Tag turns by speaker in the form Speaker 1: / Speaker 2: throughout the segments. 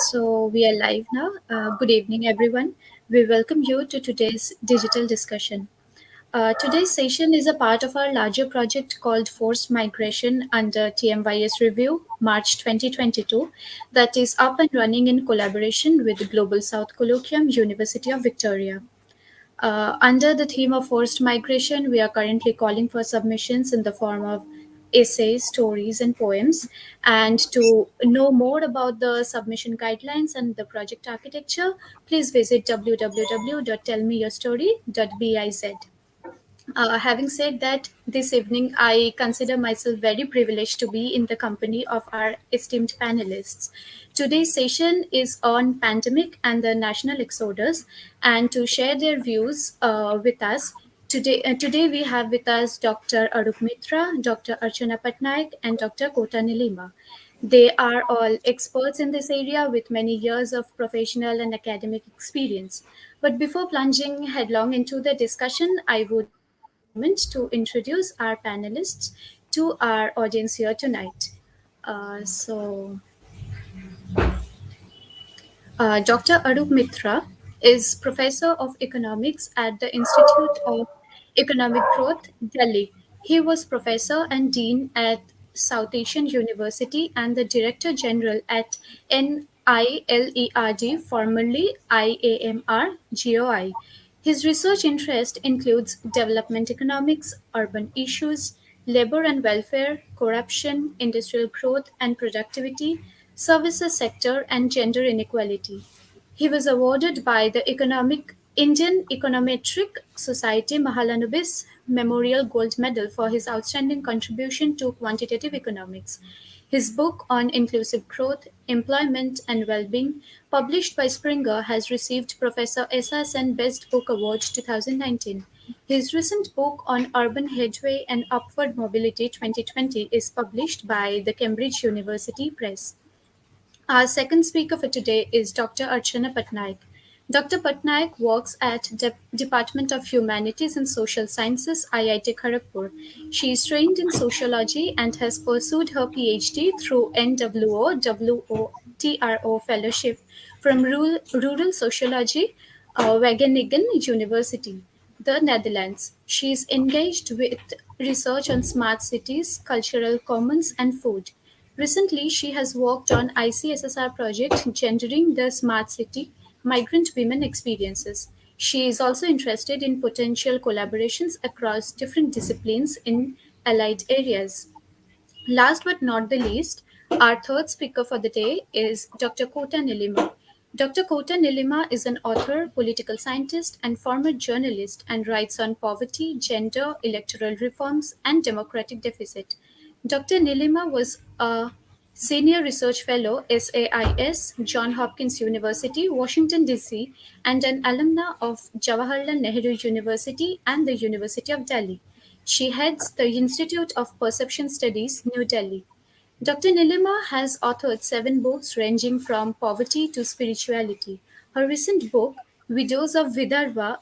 Speaker 1: So we are live now. Good evening, everyone. We welcome you to today's digital discussion. Today's session is a part of our larger project called Forced Migration under TMYS Review, March 2022, that is up and running in collaboration with Global South Colloquium, University of Victoria. Under the theme of forced migration, we are currently calling for submissions in the form of essays, stories, and poems. And to know more about the submission guidelines and the project architecture, please visit www.tellmeyourstory.biz. Having said that, this evening I consider myself very privileged to be in the company of our esteemed panelists. Today's session is on pandemic and the national exodus, and to share their views with us. Today we have with us Dr. Arup Mitra, Dr. Archana Patnaik, and Dr. Kota Neelima. They are all experts in this area with many years of professional and academic experience. But before plunging headlong into the discussion, I would like to take a moment to introduce our panelists to our audience here tonight. Dr. Arup Mitra is Professor of Economics at the Institute of Economic Growth, Delhi. He was Professor and Dean at South Asian University and the Director General at NILERD, formerly IAMR GOI. His research interest includes development economics, urban issues, labor and welfare, corruption, industrial growth and productivity, services sector, and gender inequality. He was awarded by the Indian Econometric Society Mahalanobis Memorial Gold Medal for his outstanding contribution to quantitative economics. His book on inclusive growth, employment, and well-being, published by Springer, has received Professor Esa Sen Best Book Award 2019. His recent book on urban headway and upward mobility 2020 is published by the Cambridge University Press. Our second speaker for today is Dr. Archana Patnaik. Dr. Patnaik works at Department of Humanities and Social Sciences, IIT Kharagpur. She is trained in sociology and has pursued her PhD through NWO Fellowship from Rural Sociology, Wageningen University, the Netherlands. She is engaged with research on smart cities, cultural commons, and food. Recently, she has worked on ICSSR project Gendering the Smart City Migrant Women Experiences. She is also interested in potential collaborations across different disciplines in allied areas. Last but not the least, our third speaker for the day is Dr. Kota Neelima. Dr. Kota Neelima is an author, political scientist, and former journalist and writes on poverty, gender, electoral reforms, and democratic deficit. Dr. Neelima was a Senior Research Fellow, SAIS, Johns Hopkins University, Washington, D.C., and an alumna of Jawaharlal Nehru University and the University of Delhi. She heads the Institute of Perception Studies, New Delhi. Dr. Neelima has authored 7 books ranging from poverty to spirituality. Her recent book, Widows of Vidarbha,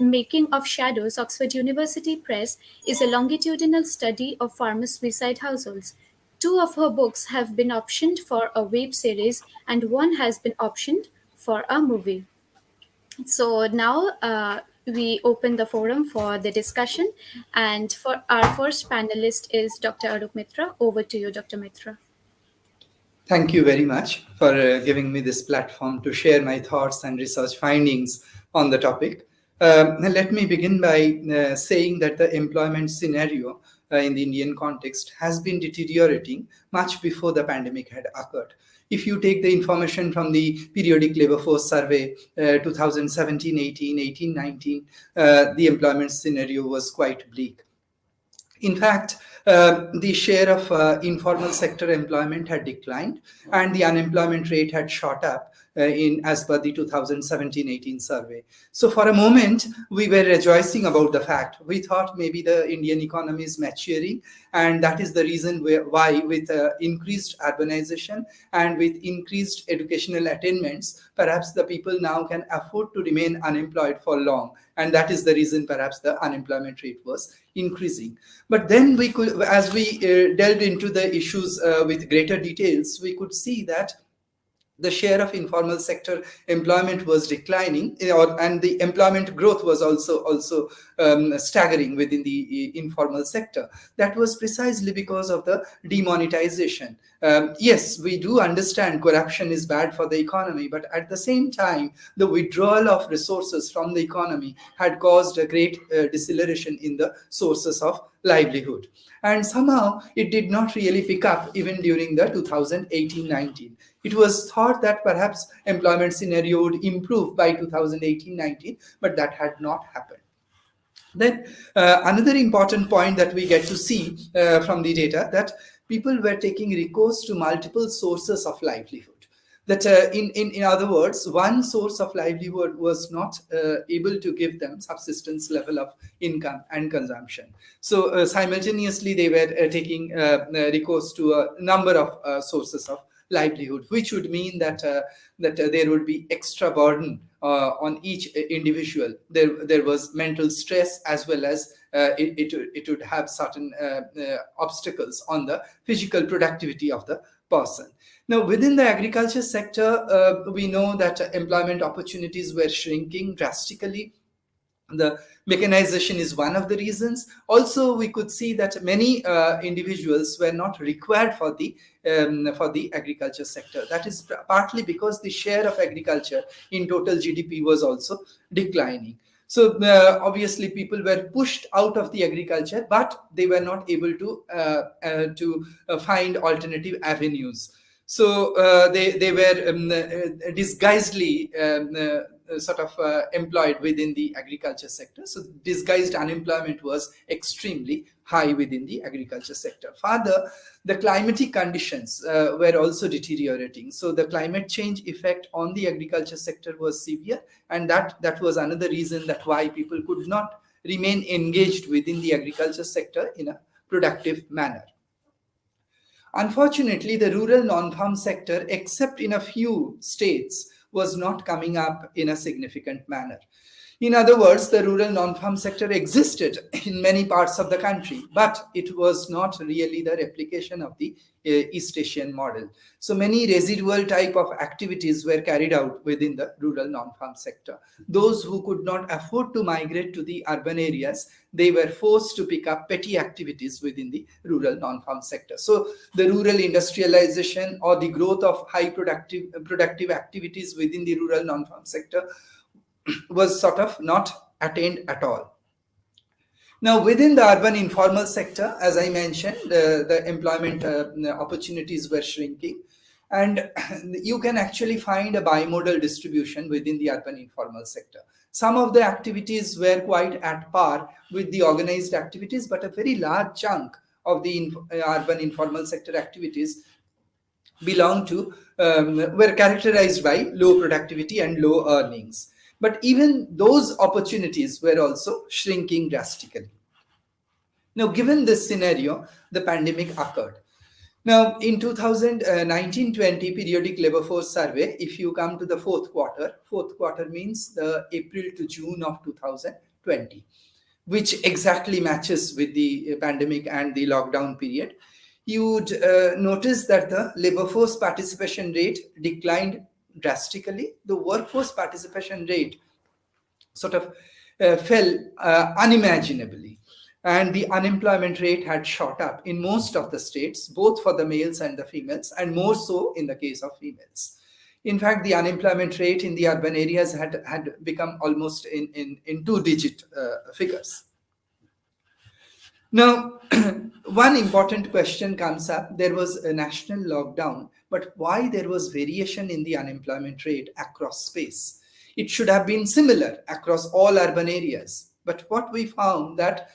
Speaker 1: Making of Shadows, Oxford University Press, is a longitudinal study of farmer suicide households. 2 of her books have been optioned for a web series, and one has been optioned for a movie. So now we open the forum for the discussion. And for our first panelist is Dr. Arup Mitra. Over to you, Dr. Mitra.
Speaker 2: Thank you very much for giving me this platform to share my thoughts and research findings on the topic. Let me begin by saying that the employment scenario in the Indian context has been deteriorating much before the pandemic had occurred. If you take the information from the periodic labor force survey 2017-18, 18-19, the employment scenario was quite bleak. In fact, the share of informal sector employment had declined and the unemployment rate had shot up as per the 2017-18 survey. So for a moment, we were rejoicing about the fact. We thought maybe the Indian economy is maturing, and that is the reason why with increased urbanization and with increased educational attainments, perhaps the people now can afford to remain unemployed for long. And that is the reason perhaps the unemployment rate was increasing. But then as we delved into the issues with greater details, we could see that the share of informal sector employment was declining, and the employment growth was also staggering within the informal sector. That was precisely because of the demonetization. Yes, we do understand corruption is bad for the economy, but at the same time, the withdrawal of resources from the economy had caused a great deceleration in the sources of livelihood. And somehow it did not really pick up even during the 2018-19. It was thought that perhaps employment scenario would improve by 2018-19, but that had not happened. Then another important point that we get to see from the data, that people were taking recourse to multiple sources of livelihood. That in other words, one source of livelihood was not able to give them subsistence level of income and consumption. So simultaneously they were taking recourse to a number of sources of livelihood, which would mean that there would be extra burden on each individual. There was mental stress, as well as it would have certain obstacles on the physical productivity of the person. Now, within the agriculture sector, we know that employment opportunities were shrinking drastically. The mechanization is one of the reasons. Also, we could see that many individuals were not required for the agriculture sector. That is partly because the share of agriculture in total GDP was also declining. So obviously, people were pushed out of the agriculture, but they were not able to find alternative avenues. So they were disguisedly employed within the agriculture sector. So disguised unemployment was extremely high within the agriculture sector. Further, the climatic conditions were also deteriorating. So the climate change effect on the agriculture sector was severe, and that was another reason that why people could not remain engaged within the agriculture sector in a productive manner. Unfortunately, the rural non-farm sector, except in a few states, was not coming up in a significant manner. In other words, the rural non-farm sector existed in many parts of the country, but it was not really the replication of the East Asian model. So many residual type of activities were carried out within the rural non-farm sector. Those who could not afford to migrate to the urban areas, they were forced to pick up petty activities within the rural non-farm sector. So the rural industrialization or the growth of high productive activities within the rural non-farm sector was sort of not attained at all. Now, within the urban informal sector, as I mentioned, the employment opportunities were shrinking, and you can actually find a bimodal distribution within the urban informal sector. Some of the activities were quite at par with the organized activities, but a very large chunk of the urban informal sector activities were characterized by low productivity and low earnings. But even those opportunities were also shrinking drastically. Now, given this scenario, the pandemic occurred. Now, in 2019-20 periodic labor force survey, if you come to the fourth quarter means the April to June of 2020, which exactly matches with the pandemic and the lockdown period, you would notice that the labor force participation rate declined drastically. The workforce participation rate sort of fell unimaginably. And the unemployment rate had shot up in most of the states, both for the males and the females, and more so in the case of females. In fact, the unemployment rate in the urban areas had become almost in two-digit figures. Now, one important question comes up. There was a national lockdown, but why there was variation in the unemployment rate across space? It should have been similar across all urban areas. But what we found that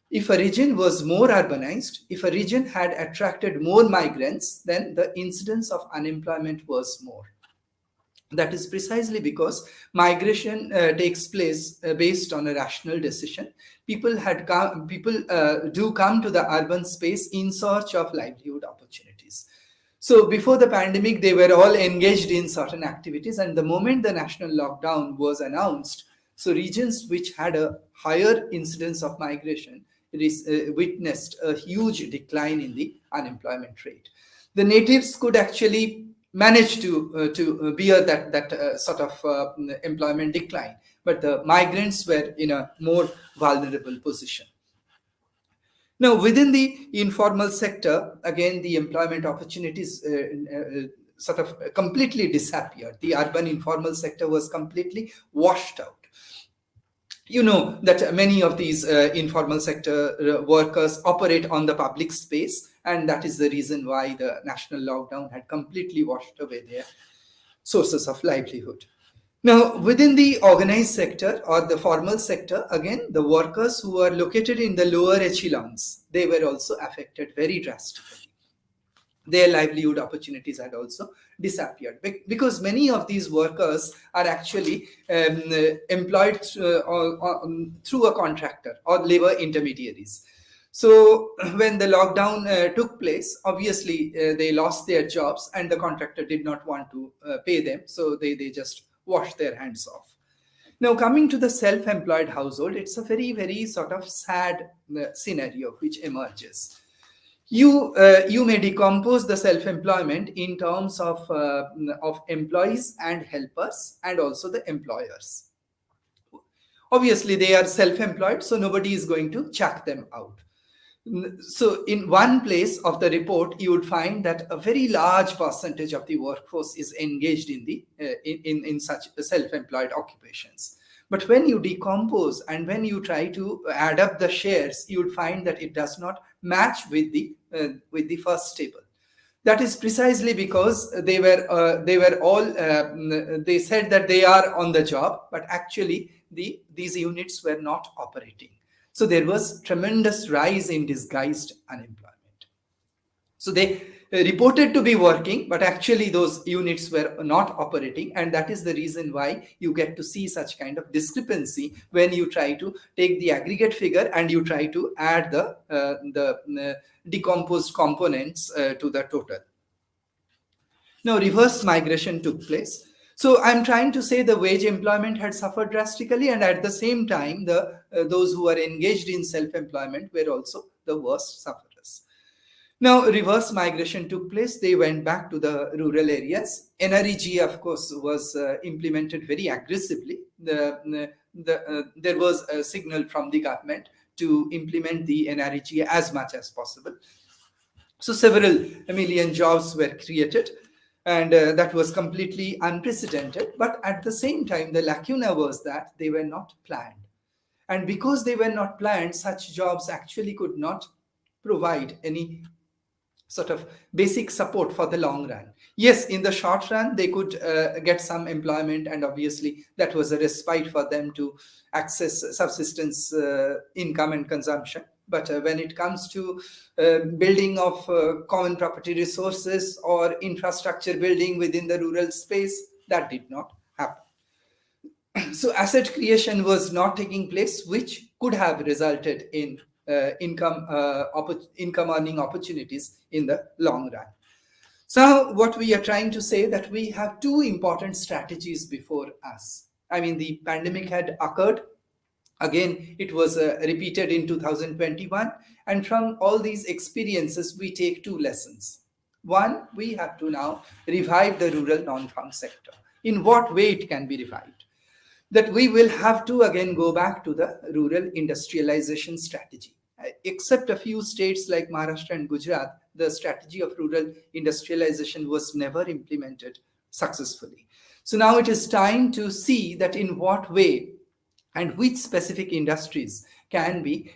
Speaker 2: if a region was more urbanized, if a region had attracted more migrants, then the incidence of unemployment was more. That is precisely because migration takes place based on a rational decision. People do come to the urban space in search of livelihood opportunities. So before the pandemic, they were all engaged in certain activities, and the moment the national lockdown was announced, so regions which had a higher incidence of migration witnessed a huge decline in the unemployment rate. The natives could actually manage to bear that sort of employment decline, but the migrants were in a more vulnerable position. Now, within the informal sector, again, the employment opportunities sort of completely disappeared. The urban informal sector was completely washed out. You know that many of these informal sector workers operate on the public space, and that is the reason why the national lockdown had completely washed away their sources of livelihood. Now, within the organized sector or the formal sector, again, the workers who are located in the lower echelons, they were also affected very drastically. Their livelihood opportunities had also disappeared because many of these workers are actually employed through a contractor or labor intermediaries. So when the lockdown took place, obviously they lost their jobs and the contractor did not want to pay them. So they just washed their hands off. Now, coming to the self-employed household, it's a very, very sort of sad scenario which emerges. You may decompose the self-employment in terms of employees and helpers and also the employers. Obviously, they are self-employed, so nobody is going to chuck them out. So in one place of the report, you would find that a very large percentage of the workforce is engaged in the in such self-employed occupations. But when you decompose and when you try to add up the shares, you would find that it does not match with the first table. That is precisely because they were all they said that they are on the job, but actually these units were not operating. So there was tremendous rise in disguised unemployment. So they reported to be working, but actually those units were not operating, and that is the reason why you get to see such kind of discrepancy when you try to take the aggregate figure and you try to add the decomposed components to the total. Now, reverse migration took place. So I'm trying to say the wage employment had suffered drastically, and at the same time, those who are engaged in self-employment were also the worst sufferers. Now, reverse migration took place. They went back to the rural areas. NREG, of course, was implemented very aggressively. There was a signal from the government to implement the NREG as much as possible. So several million jobs were created, and that was completely unprecedented. But at the same time, the lacuna was that they were not planned. And because they were not planned, such jobs actually could not provide any sort of basic support for the long run. Yes, in the short run, they could get some employment, and obviously that was a respite for them to access subsistence income and consumption. But when it comes to building of common property resources or infrastructure building within the rural space, that did not happen. So asset creation was not taking place, which could have resulted in income earning opportunities in the long run. So what we are trying to say that we have two important strategies before us. I mean, the pandemic had occurred. Again, it was repeated in 2021. And from all these experiences, we take two lessons. One, we have to now revive the rural non-farm sector. In what way it can be revived? That we will have to again go back to the rural industrialization strategy. Except a few states like Maharashtra and Gujarat, the strategy of rural industrialization was never implemented successfully. So now it is time to see that in what way and which specific industries can be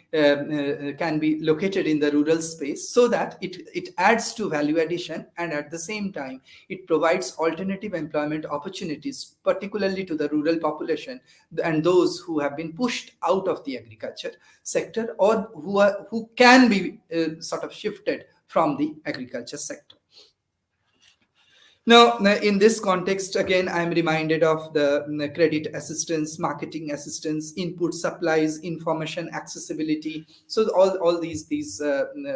Speaker 2: located in the rural space, so that it adds to value addition, and at the same time it provides alternative employment opportunities, particularly to the rural population and those who have been pushed out of the agriculture sector, or who can be sort of shifted from the agriculture sector. Now, in this context, again, I'm reminded of the credit assistance, marketing assistance, input supplies, information accessibility. So all these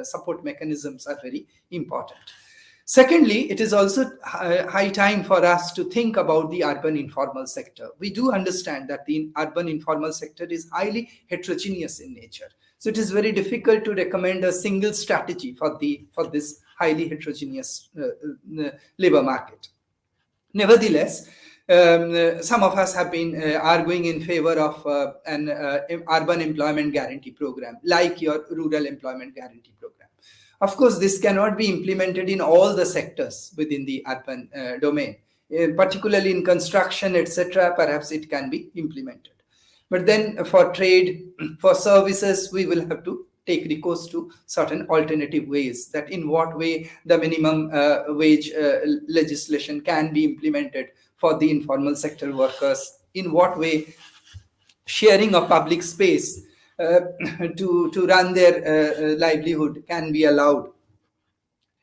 Speaker 2: support mechanisms are very important. Secondly, it is also high time for us to think about the urban informal sector. We do understand that the urban informal sector is highly heterogeneous in nature. So it is very difficult to recommend a single strategy for this highly heterogeneous labor market. Nevertheless, some of us have been arguing in favor of an urban employment guarantee program, like your rural employment guarantee program. Of course, this cannot be implemented in all the sectors within the urban domain, particularly in construction, etc. Perhaps it can be implemented. But then for trade, for services, we will have to take recourse to certain alternative ways, that in what way the minimum wage legislation can be implemented for the informal sector workers, in what way sharing of public space uh, to run their livelihood can be allowed.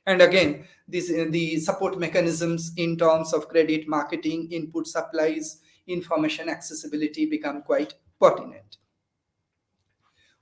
Speaker 2: And again, the support mechanisms in terms of credit, marketing, input supplies, information accessibility become quite pertinent.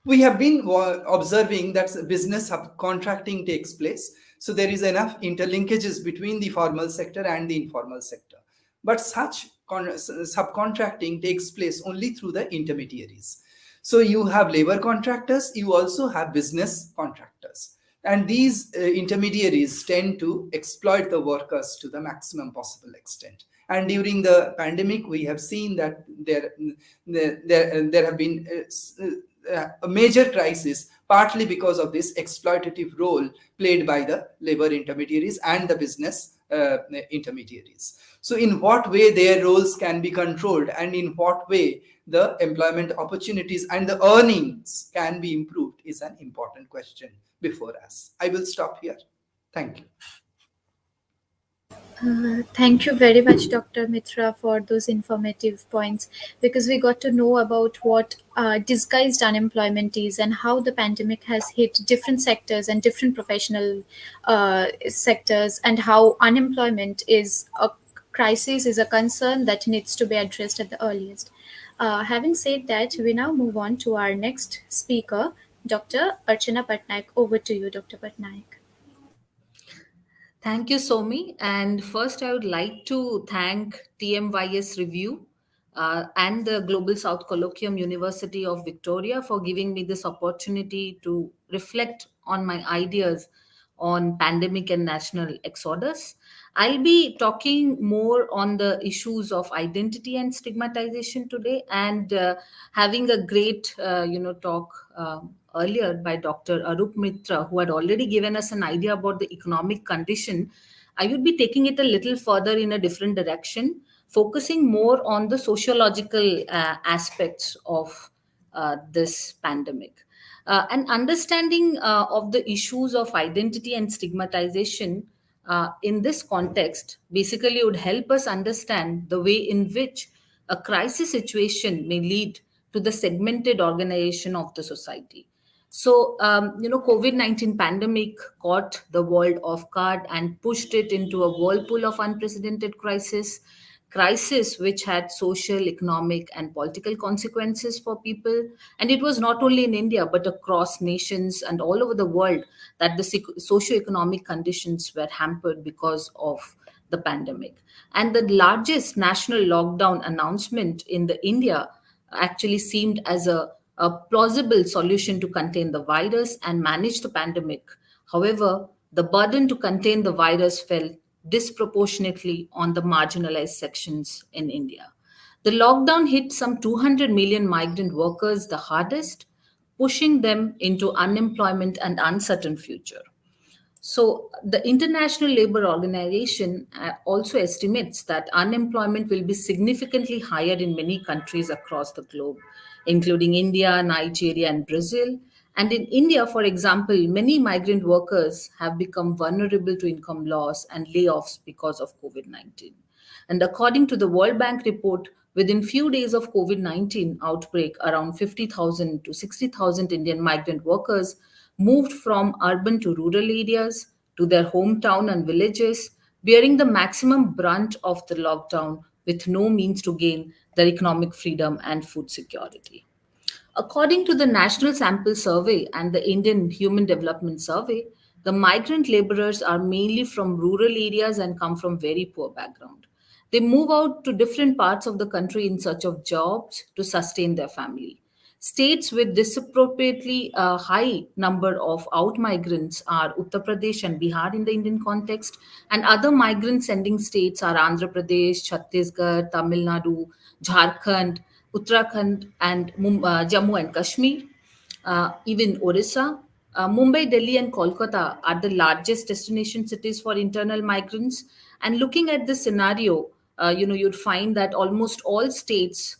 Speaker 2: We have been observing that business subcontracting takes place. So there is enough interlinkages between the formal sector and the informal sector. But such subcontracting takes place only through the intermediaries. So you have labor contractors, you also have business contractors. And these intermediaries tend to exploit the workers to the maximum possible extent. And during the pandemic, we have seen that there have been a major crisis, partly because of this exploitative role played by the labor intermediaries and the business intermediaries. So, in what way their roles can be controlled, and in what way the employment opportunities and the earnings can be improved, is an important question before us. I will stop here. Thank you.
Speaker 1: Thank you very much, Dr. Mitra, for those informative points, because we got to know about what disguised unemployment is and how the pandemic has hit different sectors and different professional sectors, and how unemployment is a crisis, is a concern that needs to be addressed at the earliest. Having said that, we now move on to our next speaker, Dr. Archana Patnaik. Over to you, Dr. Patnaik.
Speaker 3: Thank you, Somi. And first, I would like to thank TMYS Review and the Global South Colloquium University of Victoria for giving me this opportunity to reflect on my ideas on pandemic and national exodus. I'll be talking more on the issues of identity and stigmatization today, and having a great, talk earlier by Dr. Arup Mitra, who had already given us an idea about the economic condition. I would be taking it a little further in a different direction, focusing more on the sociological aspects of this pandemic. An understanding of the issues of identity and stigmatization in this context basically would help us understand the way in which a crisis situation may lead to the segmented organization of the society. So, COVID-19 pandemic caught the world off guard and pushed it into a whirlpool of unprecedented crisis which had social, economic, and political consequences for people. And it was not only in India, but across nations and all over the world that the socio-economic conditions were hampered because of the pandemic. And the largest national lockdown announcement in the India actually seemed as a plausible solution to contain the virus and manage the pandemic. However, the burden to contain the virus fell disproportionately on the marginalized sections in India. The lockdown hit some 200 million migrant workers the hardest, pushing them into unemployment and uncertain future. So, the International Labour Organization also estimates that unemployment will be significantly higher in many countries across the globe, including India, Nigeria, and Brazil. And in India, for example, many migrant workers have become vulnerable to income loss and layoffs because of COVID 19. And according to the World Bank report, within few days of COVID-19 outbreak, around 50,000 to 60,000 Indian migrant workers moved from urban to rural areas to their hometown and villages, bearing the maximum brunt of the lockdown with no means to gain their economic freedom and food security. According to the National Sample Survey and the Indian Human Development Survey, the migrant laborers are mainly from rural areas and come from very poor background. They move out to different parts of the country in search of jobs to sustain their family. States with disproportionately high number of out migrants are Uttar Pradesh and Bihar in the Indian context, and other migrant sending states are Andhra Pradesh, Chhattisgarh, Tamil Nadu, Jharkhand, Uttarakhand, and Jammu and Kashmir, even Orissa. Mumbai, Delhi, and Kolkata are the largest destination cities for internal migrants. And looking at this scenario, you'd find that almost all states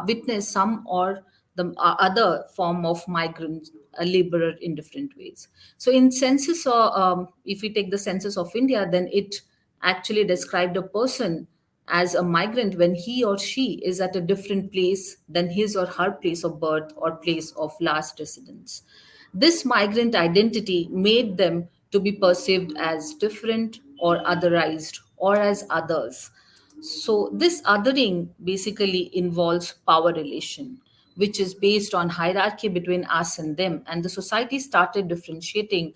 Speaker 3: witness some or the other form of migrant laborer in different ways. So, in census, or if we take the census of India, then it actually described a person as a migrant when he or she is at a different place than his or her place of birth or place of last residence. This migrant identity made them to be perceived as different or otherized or as others. So this othering basically involves power relation, which is based on hierarchy between us and them. And the society started differentiating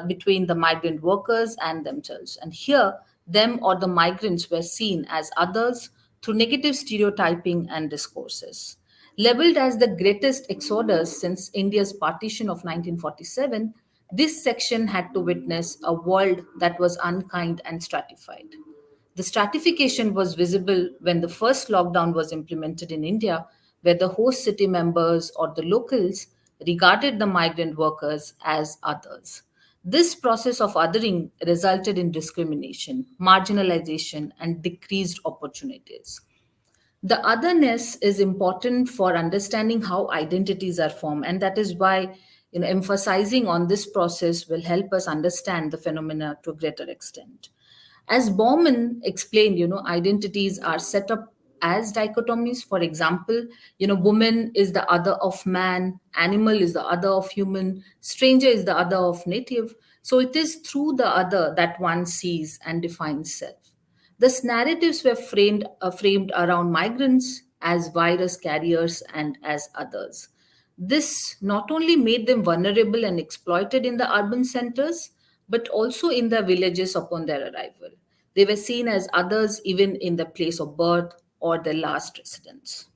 Speaker 3: between the migrant workers and themselves. And here, them or the migrants were seen as others through negative stereotyping and discourses. Labeled as the greatest exodus since India's partition of 1947, this section had to witness a world that was unkind and stratified. The stratification was visible when the first lockdown was implemented in India, where the host city members or the locals regarded the migrant workers as others. This process of othering resulted in discrimination, marginalization, and decreased opportunities. The otherness is important for understanding how identities are formed, and that is why emphasizing on this process will help us understand the phenomena to a greater extent. As Bauman explained, identities are set up as dichotomies. For example, woman is the other of man, animal is the other of human, stranger is the other of native. So it is through the other that one sees and defines self. Thus, narratives were framed around migrants as virus carriers and as others. This not only made them vulnerable and exploited in the urban centers, but also in their villages upon their arrival. They were seen as others even in the place of birth or their last residence.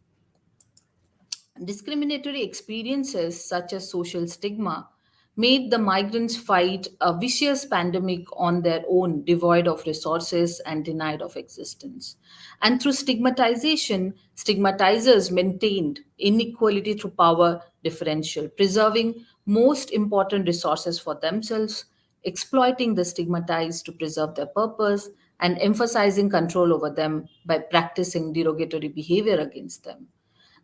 Speaker 3: Discriminatory experiences such as social stigma made the migrants fight a vicious pandemic on their own, devoid of resources and denied of existence. And through stigmatization, stigmatizers maintained inequality through power differential, preserving most important resources for themselves, exploiting the stigmatized to preserve their purpose, and emphasizing control over them by practicing derogatory behavior against them.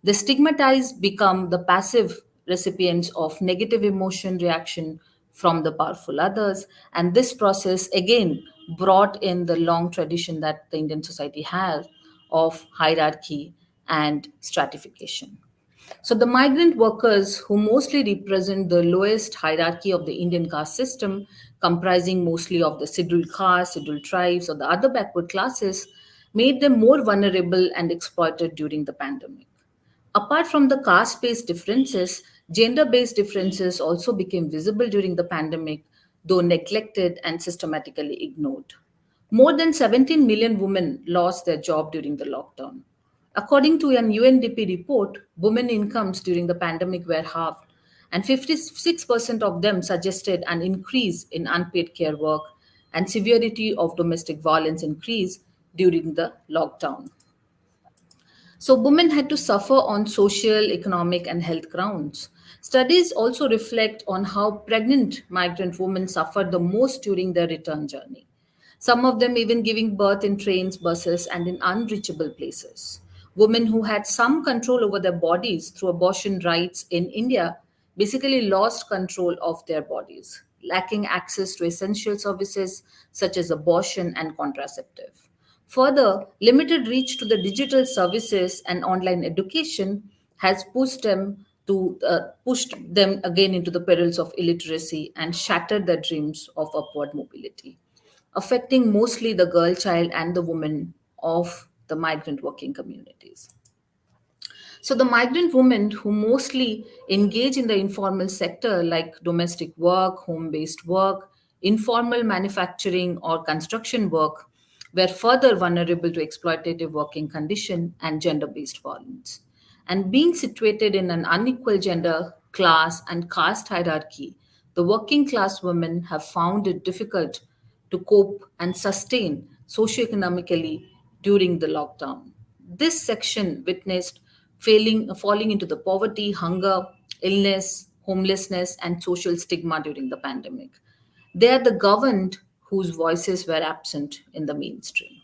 Speaker 3: The stigmatized become the passive recipients of negative emotion reaction from the powerful others. And this process again brought in the long tradition that the Indian society has of hierarchy and stratification. So, the migrant workers, who mostly represent the lowest hierarchy of the Indian caste system, comprising mostly of the scheduled castes, scheduled tribes, or the other backward classes, made them more vulnerable and exploited during the pandemic. Apart from the caste based differences, gender based differences also became visible during the pandemic, though neglected and systematically ignored. More than 17 million women lost their job during the lockdown. According to an UNDP report, women incomes during the pandemic were halved, and 56% of them suggested an increase in unpaid care work and severity of domestic violence increase during the lockdown. So, women had to suffer on social, economic, and health grounds. Studies also reflect on how pregnant migrant women suffered the most during their return journey. Some of them even giving birth in trains, buses, and in unreachable places. Women who had some control over their bodies through abortion rights in India basically lost control of their bodies, lacking access to essential services such as abortion and contraceptive. Further, limited reach to the digital services and online education has pushed them again into the perils of illiteracy and shattered their dreams of upward mobility, affecting mostly the girl child and the women of the migrant working communities. So the migrant women who mostly engage in the informal sector like domestic work, home-based work, informal manufacturing or construction work were further vulnerable to exploitative working condition and gender-based violence. And being situated in an unequal gender, class, and caste hierarchy, the working class women have found it difficult to cope and sustain socioeconomically during the lockdown. This section witnessed falling into the poverty, hunger, illness, homelessness, and social stigma during the pandemic. They are the governed whose voices were absent in the mainstream.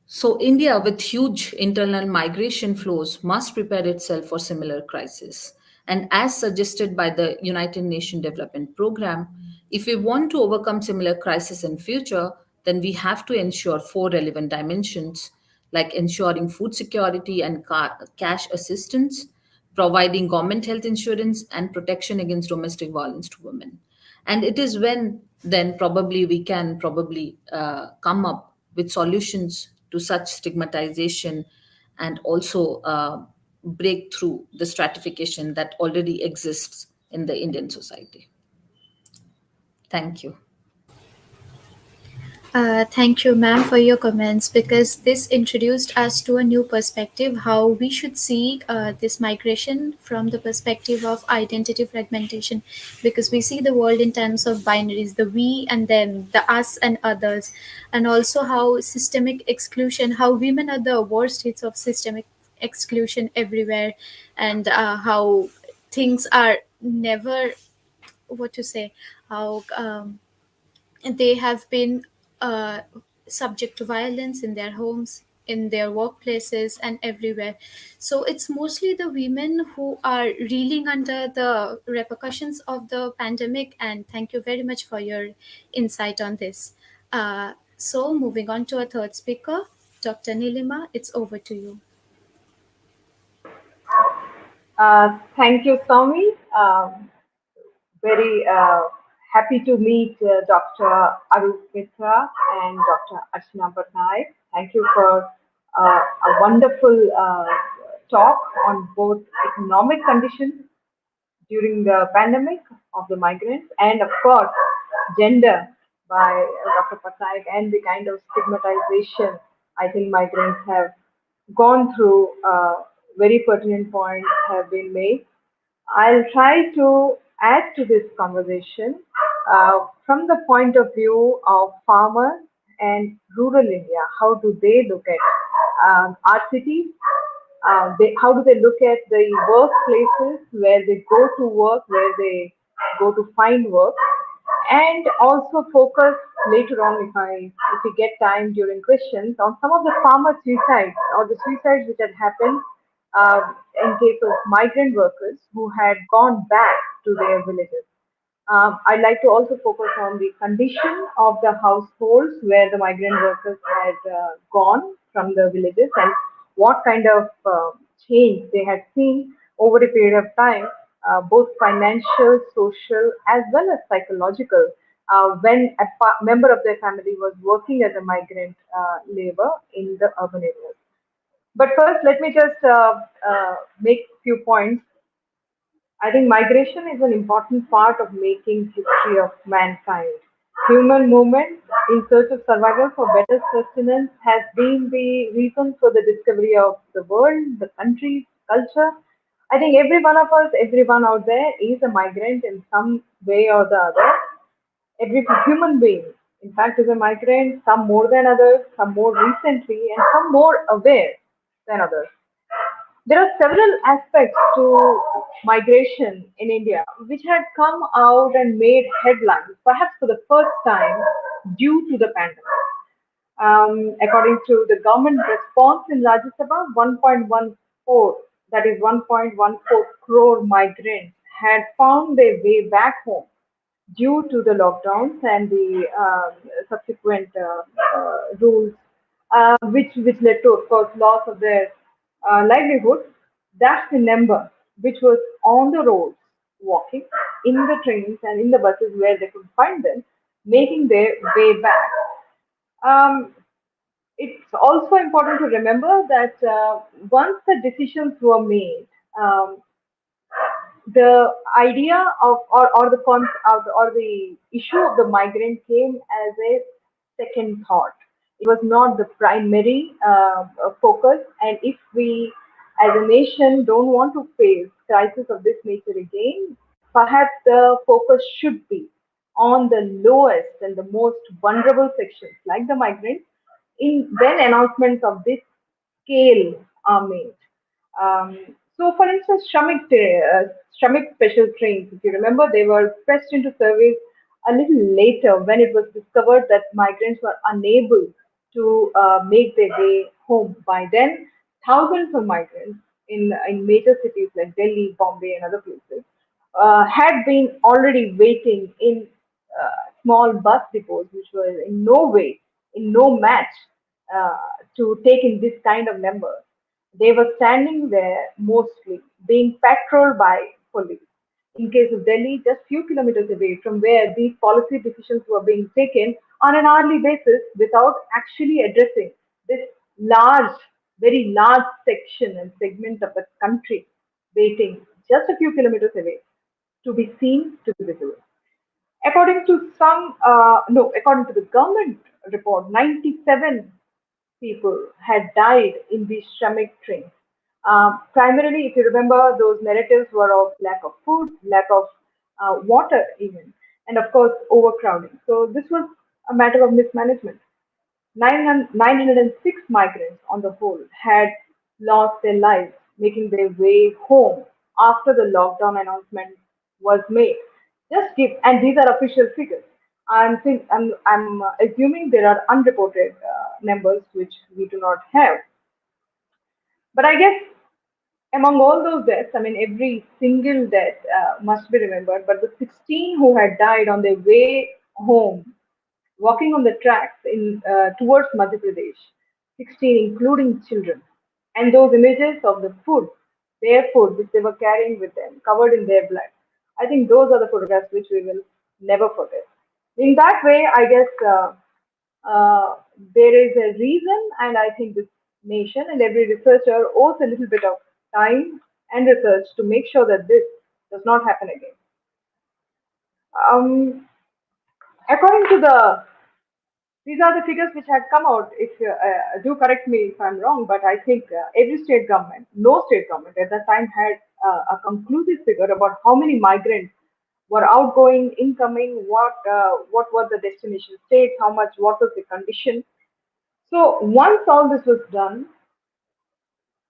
Speaker 3: So, India, with huge internal migration flows, must prepare itself for similar crisis. And as suggested by the United Nations Development Programme, if we want to overcome similar crises in future, then we have to ensure four relevant dimensions, like ensuring food security and cash assistance, providing government health insurance, and protection against domestic violence to women. And it is when then probably we can probably come up with solutions to such stigmatization and also break through the stratification that already exists in the Indian society. Thank you.
Speaker 1: Thank you, ma'am, for your comments because this introduced us to a new perspective how we should see this migration from the perspective of identity fragmentation because we see the world in terms of binaries the we and them, the us and others, and also how systemic exclusion, how women are the worst hits of systemic exclusion everywhere, and how things are never what to say, how they have been uh, subject to violence in their homes, in their workplaces, and everywhere. So it's mostly the women who are reeling under the repercussions of the pandemic. And thank you very much for your insight on this. So, moving on to a third speaker, Dr. Neelima, it's over to you.
Speaker 4: Thank you, Soumi. Very happy to meet Dr. Arup Mitra and Dr. Archana Patnaik. Thank you for a wonderful talk on both economic conditions during the pandemic of the migrants and, of course, gender by Dr. Patnaik and the kind of stigmatization I think migrants have gone through. Very pertinent points have been made. I'll try to add to this conversation from the point of view of farmers and rural India. How do they look at our cities? How do they look at the workplaces where they go to work, where they go to find work, and also focus later on, if we get time during questions, on some of the farmer suicides or the suicides which had happened in case of migrant workers who had gone back to their villages. I'd like to also focus on the condition of the households where the migrant workers had gone from the villages and what kind of change they had seen over a period of time, both financial, social, as well as psychological, when a member of their family was working as a migrant labor in the urban areas. But first, let me just make few points. I think migration is an important part of making history of mankind. Human movement in search of survival for better sustenance has been the reason for the discovery of the world, the country, culture. I think every one of us, everyone out there is a migrant in some way or the other. Every human being, in fact, is a migrant, some more than others, some more recently, and some more aware than others. There are several aspects to migration in India which had come out and made headlines, perhaps for the first time, due to the pandemic. According to the government response in Rajya Sabha, 1.14, that is 1.14 crore migrants had found their way back home due to the lockdowns and the subsequent rules, which led to, of course, loss of their livelihood. That's the number which was on the roads, walking in the trains and in the buses where they could find them, making their way back. Um, it's also important to remember that once the decisions were made, um, the idea of or the or the issue of the migrant came as a second thought. It was not the primary focus, and if we as a nation don't want to face crisis of this nature again, perhaps the focus should be on the lowest and the most vulnerable sections, like the migrants, in when announcements of this scale are made. So, for instance, Shramik special trains, if you remember, they were pressed into service a little later when it was discovered that migrants were unable to make their way home. By then, thousands of migrants in major cities like Delhi, Bombay, and other places had been already waiting in small bus depots, which were in no way, in no match uh, to take in this kind of numbers. They were standing there mostly, being patrolled by police. In case of Delhi, just few kilometers away from where these policy decisions were being taken on an hourly basis without actually addressing this large, very large section and segment of the country waiting just a few kilometers away to be seen, to be visible. According to some, no, according to the government report, 97 people had died in these Shramik trains. Primarily, if you remember, those narratives were of lack of food, lack of water, even, and of course, overcrowding. So, this was a matter of mismanagement. 906 migrants on the whole had lost their lives making their way home after the lockdown announcement was made. Just give, and these are official figures. I'm assuming there are unreported numbers which we do not have. But I guess among all those deaths, I mean, every single death must be remembered. But the 16 who had died on their way home walking on the tracks in towards Madhya Pradesh, 16 including children, and those images of the food, their food which they were carrying with them, covered in their blood. I think those are the photographs which we will never forget. In that way, I guess uh, there is a reason, and I think this nation and every researcher owes a little bit of time and research to make sure that this does not happen again. Um, According to the these are the figures which had come out. If you do correct me if I'm wrong, but I think every state government, no state government at that time had a conclusive figure about how many migrants were outgoing, incoming, what were the destination states, how much, what was the condition. So once all this was done,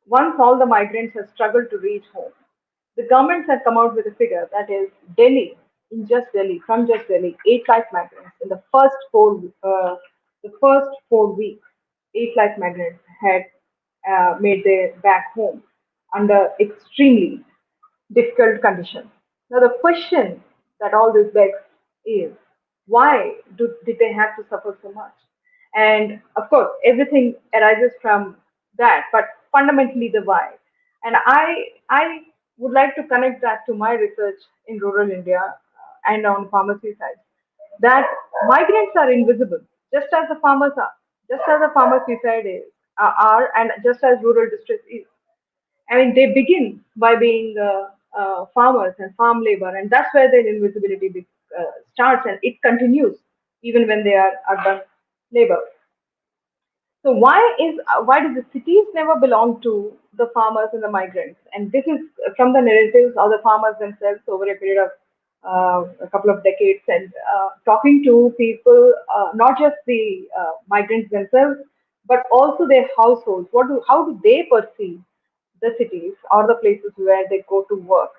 Speaker 4: once all the migrants have struggled to reach home, the governments have come out with a figure that is Delhi, in just Delhi, from just Delhi, 8 lakh migrants in the first 4 weeks, 8 lakh migrants had made their back home under extremely difficult conditions. Now, the question that all this begs is why did they have to suffer so much? And of course, everything arises from that, but fundamentally the why. And I would like to connect that to my research in rural India and on pharmacy side that migrants are invisible, just as the farmers are, just as the farmer suicide is, are, and just as rural distress is. I mean, they begin by being farmers and farm labor, and that's where their invisibility starts, and it continues even when they are urban labor. So why do the cities never belong to the farmers and the migrants? And this is from the narratives of the farmers themselves over a period of a couple of decades, and talking to people, not just the migrants themselves, but also their households. How do they perceive the cities or the places where they go to work?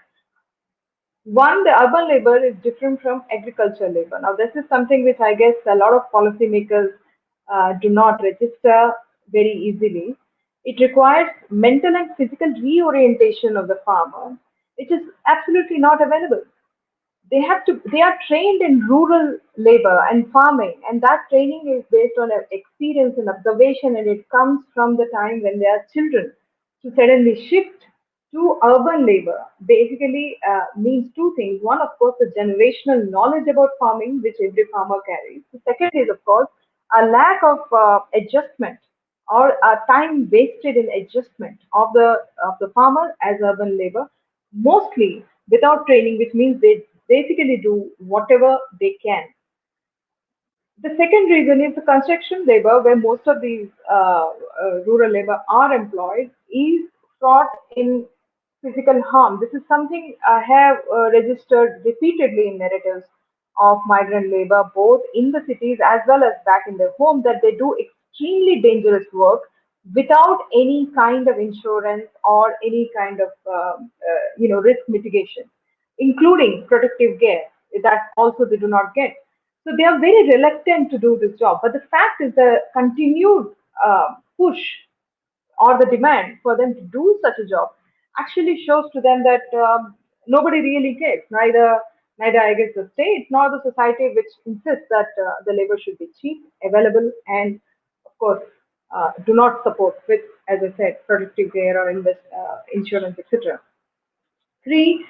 Speaker 4: One, the urban labor is different from agricultural labor. Now, this is something which I guess a lot of policymakers do not register very easily. It requires mental and physical reorientation of the farmer, which is absolutely not available. They are trained in rural labor and farming, and that training is based on experience and observation, and it comes from the time when they are children. To suddenly shift to urban labor basically means two things. One, of course, the generational knowledge about farming which every farmer carries. The second is, of course, a lack of adjustment or time wasted in adjustment of the farmer as urban labor, mostly without training, which means they basically do whatever they can. The second reason is the construction labor, where most of these rural labor are employed, is fraught in physical harm. This is something I have registered repeatedly in narratives of migrant labor, both in the cities as well as back in their home, that they do extremely dangerous work without any kind of insurance or any kind of risk mitigation, including protective gear that also they do not get. So they are very reluctant to do this job. But the fact is the continued push or the demand for them to do such a job actually shows to them that nobody really cares. Neither I guess the state nor the society, which insists that the labor should be cheap, available, and of course do not support with, as I said, protective gear or insurance, etc. Three,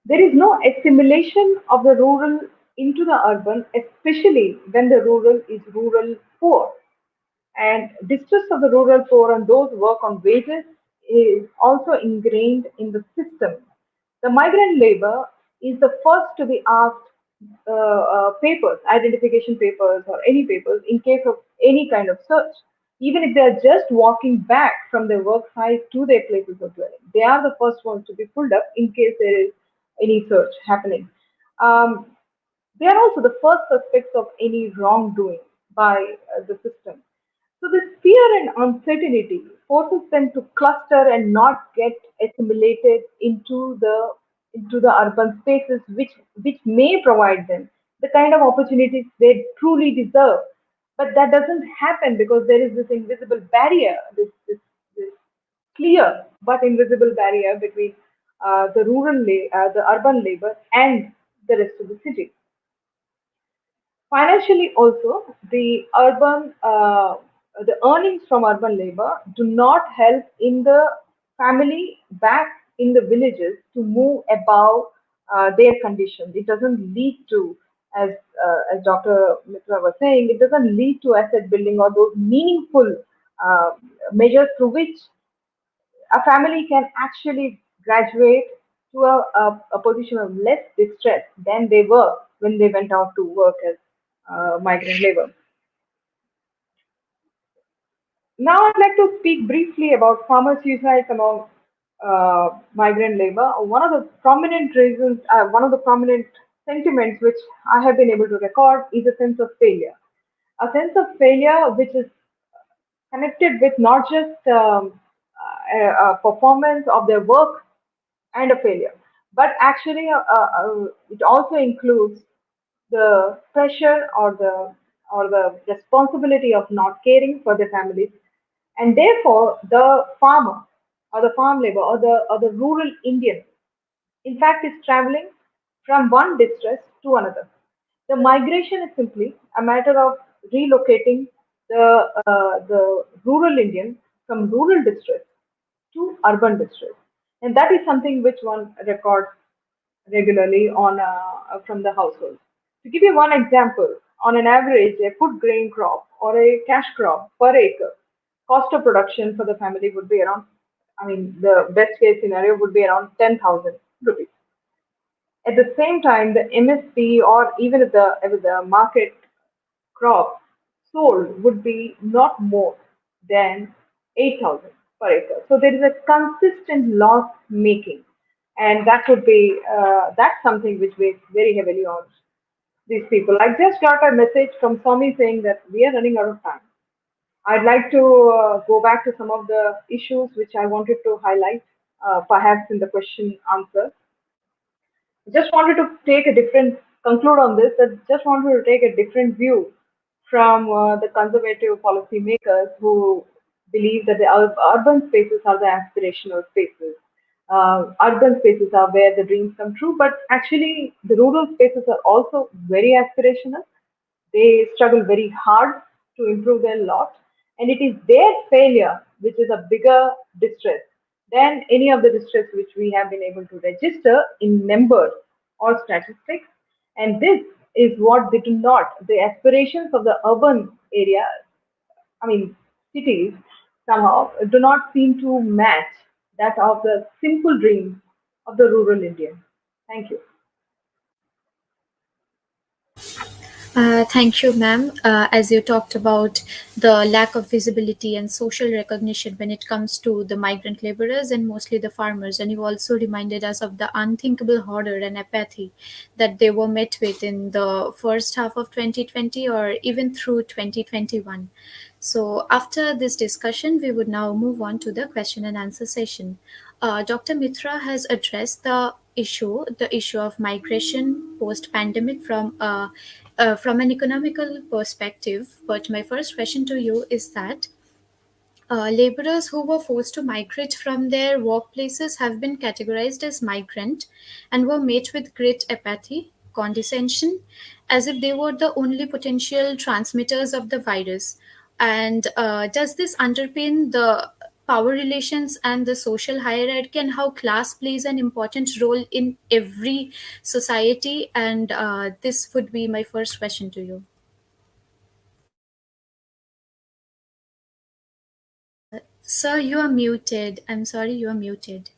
Speaker 4: there is no assimilation of the rural into the urban, especially when the rural is rural poor. And distress of the rural poor and those who work on wages is also ingrained in the system. The migrant labor is the first to be asked papers, identification papers, or any papers in case of any kind of search. Even if they are just walking back from their work site to their places of dwelling, they are the first ones to be pulled up in case there is any search happening. Um, they are also the first suspects of any wrongdoing by the system. So this fear and uncertainty forces them to cluster and not get assimilated into the urban spaces, which may provide them the kind of opportunities they truly deserve. But that doesn't happen because there is this invisible barrier, this clear but invisible barrier between the urban labor and the rest of the city. Financially, also, the earnings from urban labor do not help in the family back in the villages to move above their conditions. It doesn't lead to, as Dr. Mitra was saying, it doesn't lead to asset building or those meaningful uh, measures through which a family can actually graduate to a position of less distress than they were when they went out to work as migrant labor. Now, I'd like to speak briefly about farmer suicides among migrant labor. One of the prominent sentiments which I have been able to record is a sense of failure. A sense of failure which is connected with not just a performance of their work and a failure, but actually it also includes the pressure or the responsibility of not caring for their families, and therefore the farmer or the farm labor or the rural Indian, in fact, is traveling from one distress to another. The migration is simply a matter of relocating the rural Indian from rural distress to urban distress, and that is something which one records regularly from the household. To give you one example, on an average, a food grain crop or a cash crop per acre, cost of production for the family would be around, I mean, the best case scenario would be around 10,000 rupees. At the same time, the MSP or even if the market crop sold would be not more than 8,000 per acre. So there is a consistent loss making, and that's something which weighs very heavily on these people. I just got a message from Soumi saying that we are running out of time. I'd like to go back to some of the issues which I wanted to highlight, perhaps in the question answer. Just wanted to take a different conclude on this. That just wanted to take a different view from the conservative policymakers who believe that the urban spaces are the aspirational spaces. Urban spaces are where the dreams come true, but actually the rural spaces are also very aspirational. They struggle very hard to improve their lot, and it is their failure which is a bigger distress than any of the distress which we have been able to register in numbers or statistics. And this is what they do not, the aspirations of the urban area, I mean, cities, somehow do not seem to match that of the simple dreams of the rural Indian. Thank you.
Speaker 1: Thank you, ma'am. As you talked about the lack of visibility and social recognition when it comes to the migrant laborers and mostly the farmers, and you also reminded us of the unthinkable horror and apathy that they were met with in the first half of 2020 or even through 2021. So, after this discussion, we would now move on to the question and answer session. Dr. Mitra has addressed the issue of migration post pandemic from an economical perspective. But my first question to you is that laborers who were forced to migrate from their workplaces have been categorized as migrant and were met with great apathy, condescension, as if they were the only potential transmitters of the virus. And does this underpin the power relations and the social hierarchy and how class plays an important role in every society? And this would be my first question to you. Sir, you are muted. I'm sorry, you are muted.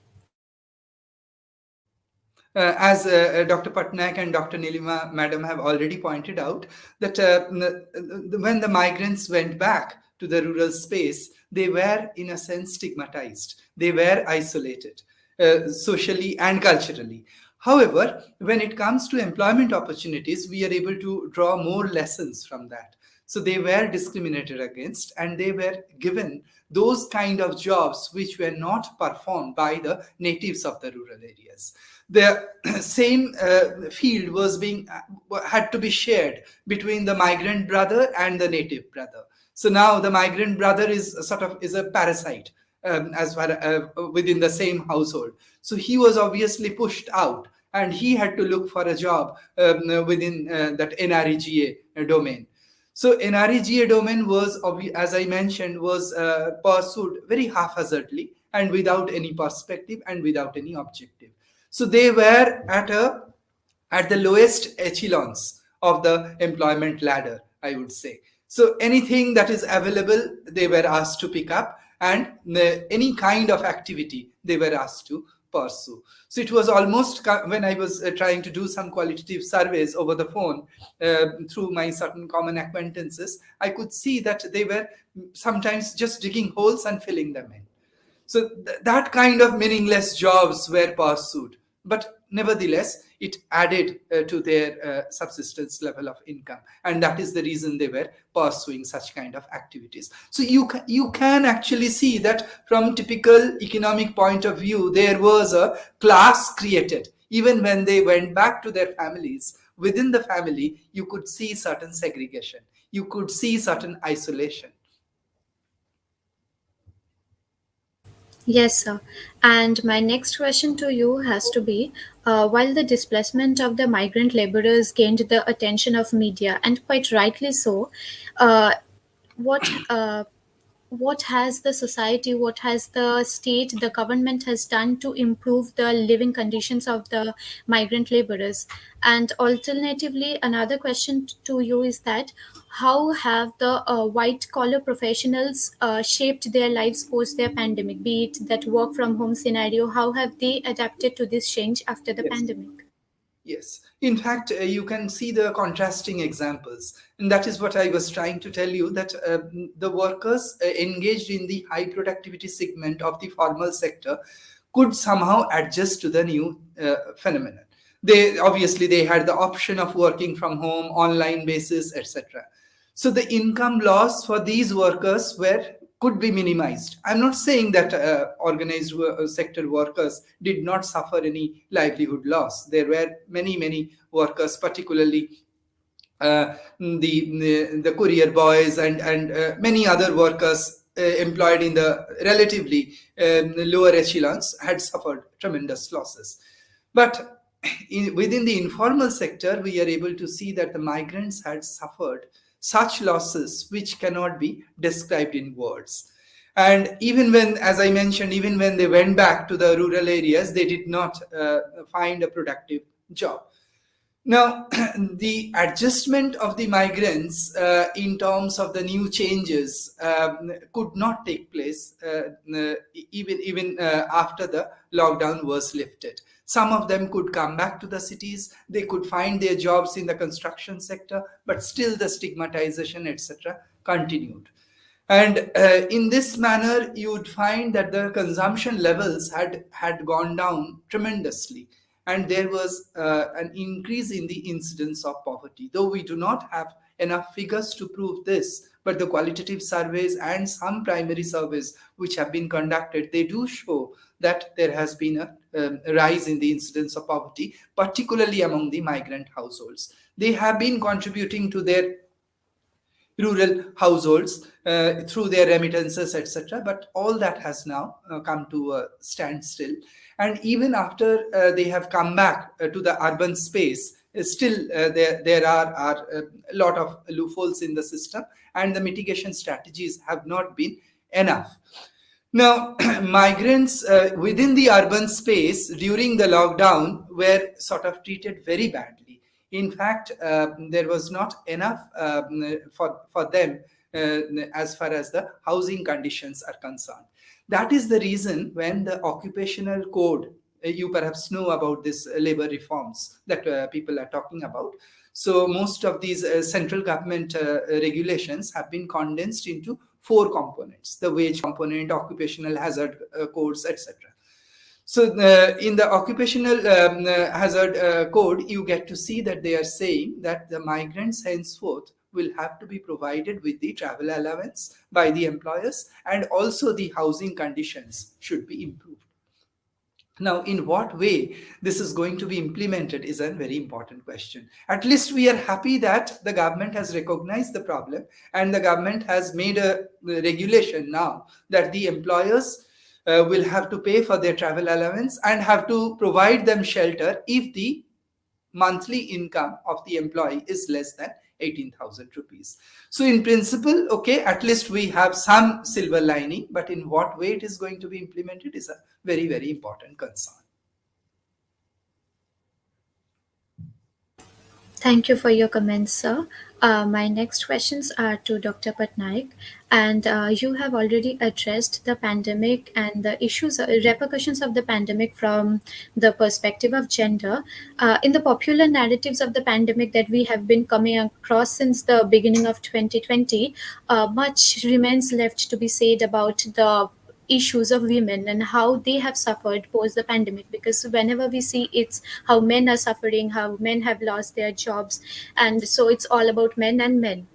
Speaker 2: As Dr. Patnak and Dr. Neelima, madam, have already pointed out, that when the migrants went back to the rural space, they were, in a sense, stigmatized. They were isolated, socially and culturally. However, when it comes to employment opportunities, we are able to draw more lessons from that. So they were discriminated against and they were given those kind of jobs which were not performed by the natives of the rural areas. The same field was being had to be shared between the migrant brother and the native brother. So now the migrant brother is a parasite, as far within the same household. So he was obviously pushed out, and he had to look for a job within that NREGA domain. So NREGA domain was, as I mentioned, was pursued very haphazardly and without any perspective and without any objective. So they were at the lowest echelons of the employment ladder, I would say. So anything that is available, they were asked to pick up, and any kind of activity they were asked to pursue. So it was almost, when I was trying to do some qualitative surveys over the phone through my certain common acquaintances, I could see that they were sometimes just digging holes and filling them in. So that kind of meaningless jobs were pursued, but nevertheless, it added to their subsistence level of income, and that is the reason they were pursuing such kind of activities. So you can actually see that from typical economic point of view, there was a class created. Even when they went back to their families, within the family, you could see certain segregation. You could see certain isolation.
Speaker 1: Yes, sir. And my next question to you has to be while the displacement of the migrant laborers gained the attention of media, and quite rightly so, uh, what what has the society, what has the state, the government has done to improve the living conditions of the migrant laborers? And alternatively, another question to you is that how have the white collar professionals shaped their lives post their pandemic, be it that work from home scenario? How have they adapted to this change after the
Speaker 2: Yes.
Speaker 1: pandemic?
Speaker 2: Yes. In fact, you can see the contrasting examples. And that is what I was trying to tell you, that the workers engaged in the high productivity segment of the formal sector could somehow adjust to the new phenomenon. They had the option of working from home, online basis, etc. So the income loss for these workers were could be minimized. I'm not saying that organized sector workers did not suffer any livelihood loss. There were many workers, particularly the courier boys and many other workers employed in the relatively lower echelons had suffered tremendous losses. But within the informal sector, we are able to see that the migrants had suffered such losses which cannot be described in words. And even when, as I mentioned, even when they went back to the rural areas, they did not find a productive job. Now, the adjustment of the migrants in terms of the new changes could not take place even after the lockdown was lifted. Some of them could come back to the cities, they could find their jobs in the construction sector, but still the stigmatization, etc., continued. And in this manner, you would find that the consumption levels had gone down tremendously, and there was an increase in the incidence of poverty. Though we do not have enough figures to prove this, but the qualitative surveys and some primary surveys which have been conducted, they do show that there has been a rise in the incidence of poverty, particularly among the migrant households. They have been contributing to their rural households through their remittances, etc. But all that has now come to a standstill. And even after they have come back to the urban space, still there are a lot of loopholes in the system, and the mitigation strategies have not been enough. Now, migrants within the urban space during the lockdown were sort of treated very badly. In fact, there was not enough for them as far as the housing conditions are concerned. That is the reason when the occupational code, you perhaps know about this labor reforms that people are talking about. So most of these central government regulations have been condensed into four components: the wage component, occupational hazard codes, etc. So in the occupational hazard code, you get to see that they are saying that the migrants henceforth will have to be provided with the travel allowance by the employers, and also the housing conditions should be improved. Now, in what way this is going to be implemented is a very important question. At least we are happy that the government has recognized the problem, and the government has made a regulation now that the employers will have to pay for their travel allowance and have to provide them shelter if the monthly income of the employee is less than 18,000 rupees. So in principle, okay, at least we have some silver lining, but in what way it is going to be implemented is a very, very important concern.
Speaker 1: Thank you for your comments, sir. My next questions are to Dr. Patnaik, and you have already addressed the pandemic and the issues, repercussions of the pandemic from the perspective of gender. In the popular narratives of the pandemic that we have been coming across since the beginning of 2020, much remains left to be said about the issues of women and how they have suffered post the pandemic, because whenever we see it's how men are suffering, how men have lost their jobs, and so it's all about men and men.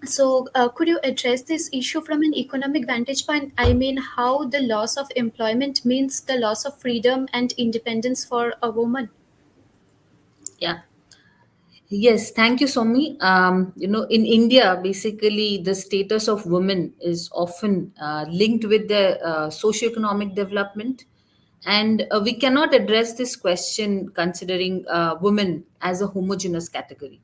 Speaker 1: So could you address this issue from an economic vantage point? I mean, how the loss of employment means the loss of freedom and independence for a woman.
Speaker 3: Yeah. Yes, thank you, Somi. In India, basically, the status of women is often linked with the socioeconomic development. And we cannot address this question considering women as a homogeneous category,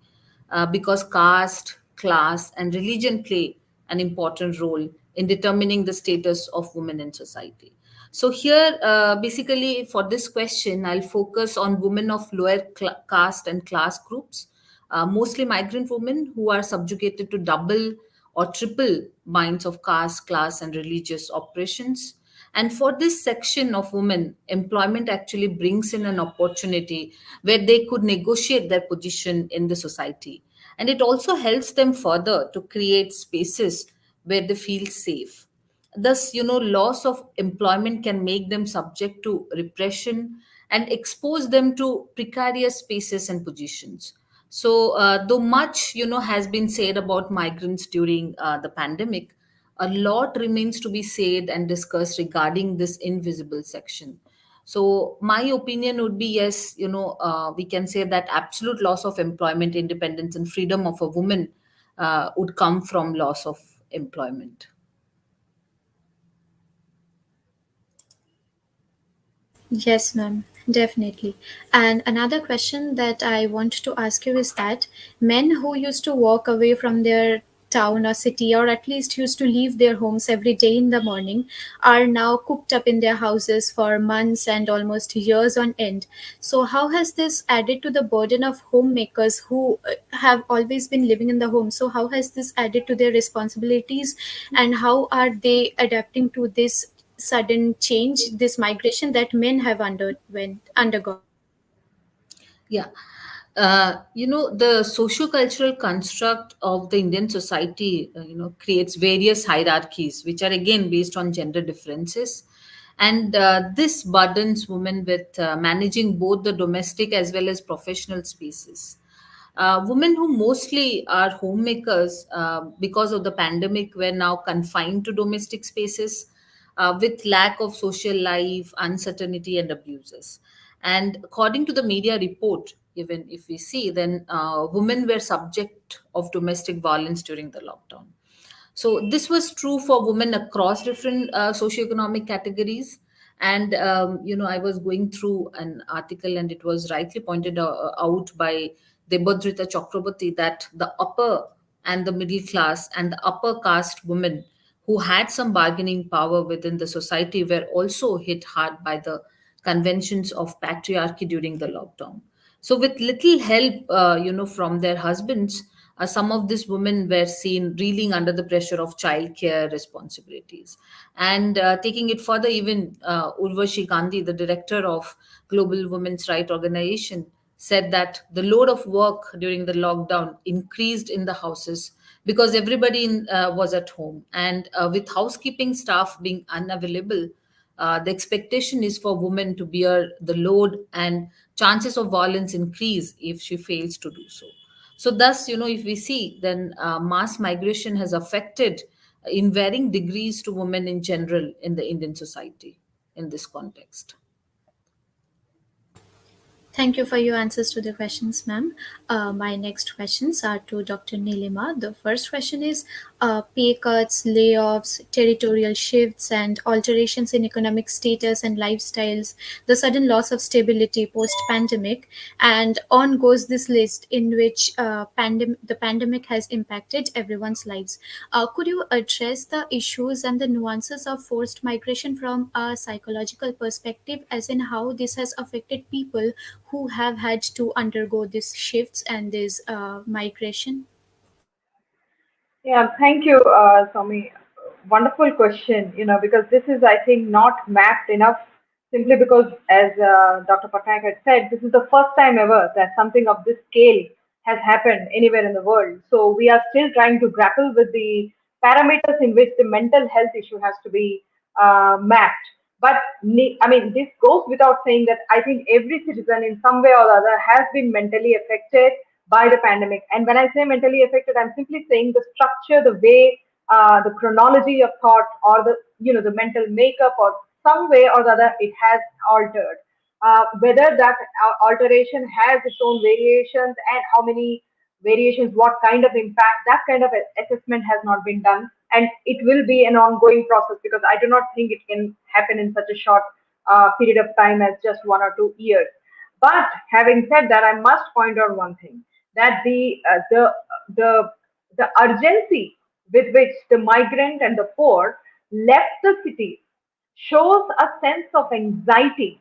Speaker 3: because caste, class, and religion play an important role in determining the status of women in society. So here, basically, for this question, I'll focus on women of lower caste and class groups, mostly migrant women who are subjugated to double or triple binds of caste, class, and religious oppressions. And for this section of women, employment actually brings in an opportunity where they could negotiate their position in the society. And it also helps them further to create spaces where they feel safe. Thus, loss of employment can make them subject to repression and expose them to precarious spaces and positions. So, though much, has been said about migrants during the pandemic, a lot remains to be said and discussed regarding this invisible section. So, my opinion would be yes, we can say that absolute loss of employment, independence, and freedom of a woman would come from loss of employment.
Speaker 1: Yes, ma'am, definitely. And another question that I want to ask you is that men who used to walk away from their town or city, or at least used to leave their homes every day in the morning, are now cooped up in their houses for months and almost years on end. So, how has this added to the burden of homemakers who have always been living in the home? So, how has this added to their responsibilities, and how are they adapting to this sudden change, this migration that men have undergone?
Speaker 3: Yeah. The socio-cultural construct of the Indian society, creates various hierarchies, which are again based on gender differences. And this burdens women with managing both the domestic as well as professional spaces. Women who mostly are homemakers because of the pandemic were now confined to domestic spaces with lack of social life, uncertainty, and abuses. And according to the media report, even if we see, then women were subject of domestic violence during the lockdown. So this was true for women across different socioeconomic categories. And I was going through an article, and it was rightly pointed out by Debodrita Chakraborty that the upper and the middle class and the upper caste women who had some bargaining power within the society were also hit hard by the conventions of patriarchy during the lockdown. So, with little help, from their husbands, some of these women were seen reeling under the pressure of childcare responsibilities. And taking it further, even Urvashi Gandhi, the director of Global Women's Rights Organization, said that the load of work during the lockdown increased in the houses because everybody was at home. And with housekeeping staff being unavailable, the expectation is for women to bear the load, and chances of violence increase if she fails to do so. So, thus, if we see, then mass migration has affected in varying degrees to women in general in the Indian society in this context.
Speaker 1: Thank you for your answers to the questions, ma'am. My next questions are to Dr. Neelima. The first question is pay cuts, layoffs, territorial shifts, and alterations in economic status and lifestyles, the sudden loss of stability post pandemic, and on goes this list in which the pandemic has impacted everyone's lives. Could you address the issues and the nuances of forced migration from a psychological perspective, as in how this has affected people who have had to undergo these shifts and this migration?
Speaker 4: Yeah, thank you, Soumi. Wonderful question, because this is, I think, not mapped enough simply because, as Dr. Patnaik had said, this is the first time ever that something of this scale has happened anywhere in the world. So we are still trying to grapple with the parameters in which the mental health issue has to be mapped. But I mean, this goes without saying that I think every citizen in some way or other has been mentally affected by the pandemic. And when I say mentally affected, I'm simply saying the structure, the way, the chronology of thought, or the mental makeup, or some way or the other, it has altered. Whether that alteration has its own variations and how many variations, what kind of impact, that kind of assessment has not been done. And it will be an ongoing process because I do not think it can happen in such a short period of time as just 1 or 2 years. But having said that, I must point out one thing, that the the urgency with which the migrant and the poor left the cities shows a sense of anxiety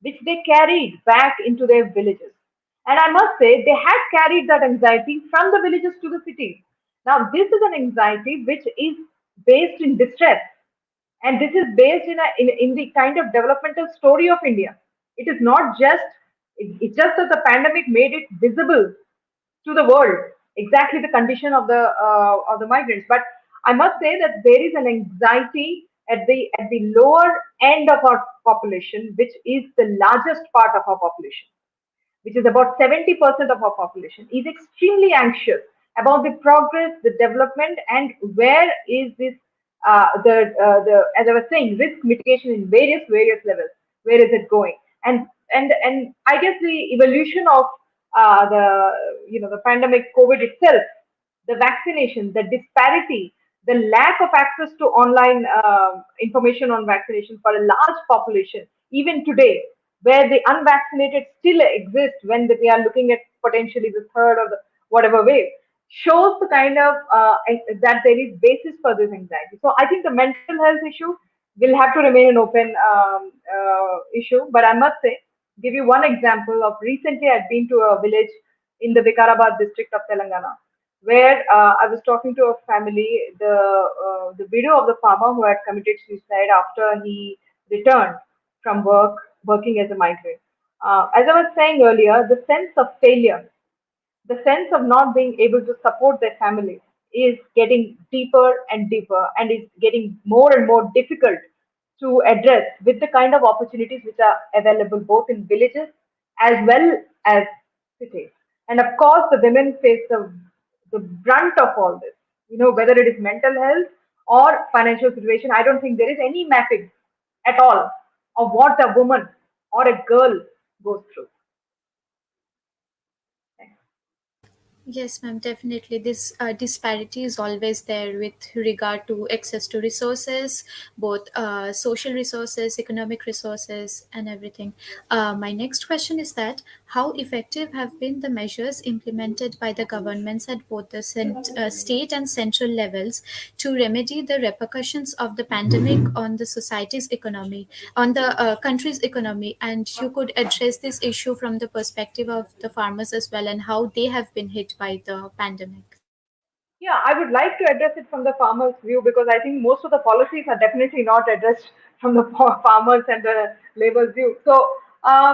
Speaker 4: which they carried back into their villages. And I must say, they had carried that anxiety from the villages to the cities. Now, this is an anxiety which is based in distress, and this is based in the kind of developmental story of India. It is not just, it's just that the pandemic made it visible to the world exactly the condition of the migrants. But I must say that there is an anxiety at the lower end of our population, which is the largest part of our population, which is about 70% of our population, is extremely anxious about the progress, the development, and where is this, the as I was saying, risk mitigation in various levels. Where is it going? And I guess the evolution of the pandemic, COVID itself, the vaccination, the disparity, the lack of access to online information on vaccination for a large population, even today, where the unvaccinated still exist when we are looking at potentially the third or the whatever wave. shows the kind of that there is basis for this anxiety. So I think the mental health issue will have to remain an open issue. But I must say, give you one example of recently I've been to a village in the Vikarabad district of Telangana, where I was talking to a family, the widow of the farmer who had committed suicide after he returned from working as a migrant. As I was saying earlier, the sense of failure, the sense of not being able to support their family is getting deeper and deeper, and it's getting more and more difficult to address with the kind of opportunities which are available both in villages as well as cities. And of course, the women face the brunt of all this. Whether it is mental health or financial situation, I don't think there is any mapping at all of what a woman or a girl goes through.
Speaker 1: Yes, ma'am, definitely. This disparity is always there with regard to access to resources, both social resources, economic resources, and everything. My next question is that how effective have been the measures implemented by the governments at both the state and central levels to remedy the repercussions of the pandemic on the society's economy, on the country's economy? And you could address this issue from the perspective of the farmers as well, and how they have been hit by the pandemic.
Speaker 4: Yeah, I would like to address it from the farmer's view because I think most of the policies are definitely not addressed from the farmers and the labor's view. So, uh,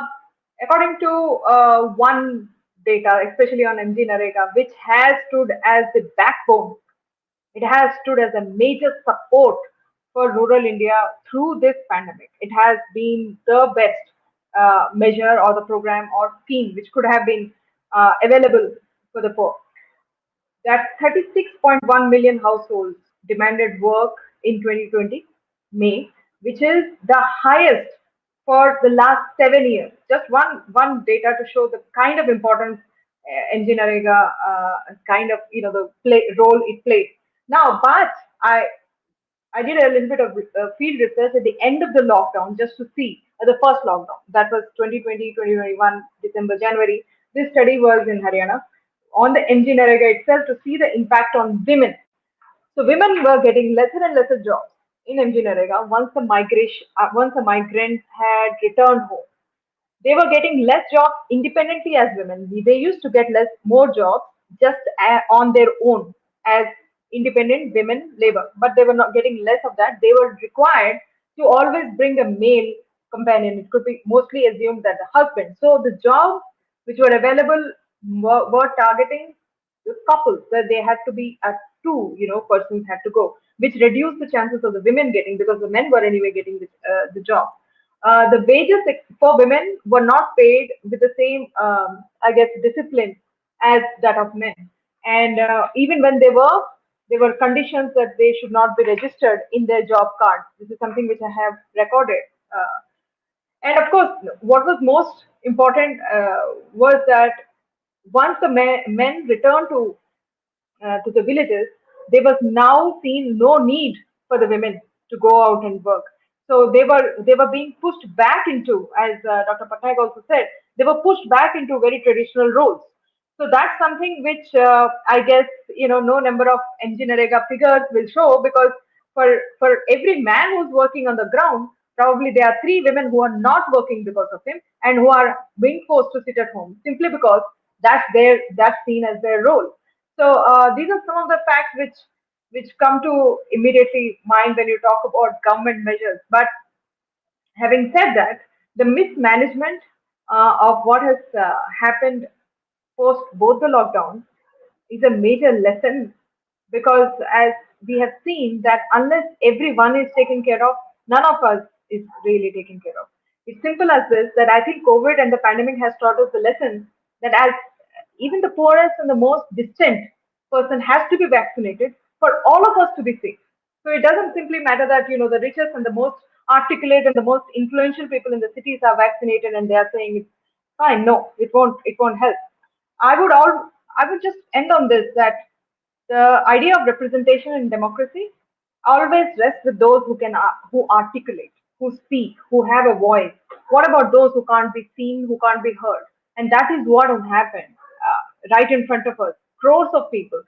Speaker 4: according to one data, especially on MG Narega, which has stood as the backbone, it has stood as a major support for rural India through this pandemic. It has been the best measure or the program or scheme which could have been available for the poor, that 36.1 million households demanded work in 2020 May, which is the highest for the last 7 years. Just one data to show the kind of importance NG Narega kind of the role it plays. Now, but I did a little bit of field research at the end of the lockdown just to see the first lockdown. That was 2020, 2021, December, January. This study was in Haryana on the MG Narega itself to see the impact on women. So women were getting lesser and lesser jobs in MG Narega once the migrants had returned home. They were getting less jobs independently as women. They used to get more jobs just on their own as independent women labor, but they were not getting less of that. They were required to always bring a male companion. It could be mostly assumed that the husband. So the jobs which were available were targeting the couples, that they had to be at two, persons had to go, which reduced the chances of the women getting, because the men were anyway getting the job. The wages for women were not paid with the same, I guess, discipline as that of men. And even when there were conditions that they should not be registered in their job cards. This is something which I have recorded. And of course, what was most important was that once the men returned to the villages, there was now seen no need for the women to go out and work. So they were being pushed back into, as Dr. Patnaik also said, they were pushed back into very traditional roles. So that's something which I guess no number of Narega figures will show, because for every man who's working on the ground, probably there are three women who are not working because of him and who are being forced to sit at home simply because that's seen as their role. So these are some of the facts which come to immediately mind when you talk about government measures. But having said that, the mismanagement of what has happened post both the lockdowns is a major lesson, because as we have seen that unless everyone is taken care of, none of us is really taken care of. It's simple as this, that I think COVID and the pandemic has taught us the lesson that as even the poorest and the most distant person has to be vaccinated for all of us to be safe. So it doesn't simply matter that the richest and the most articulate and the most influential people in the cities are vaccinated and they are saying it's fine. No, it won't help. I would all I would just end on this, that the idea of representation in democracy always rests with those who articulate, who speak, who have a voice. What about those who can't be seen, who can't be heard? And that is what has happened right in front of us crores of people.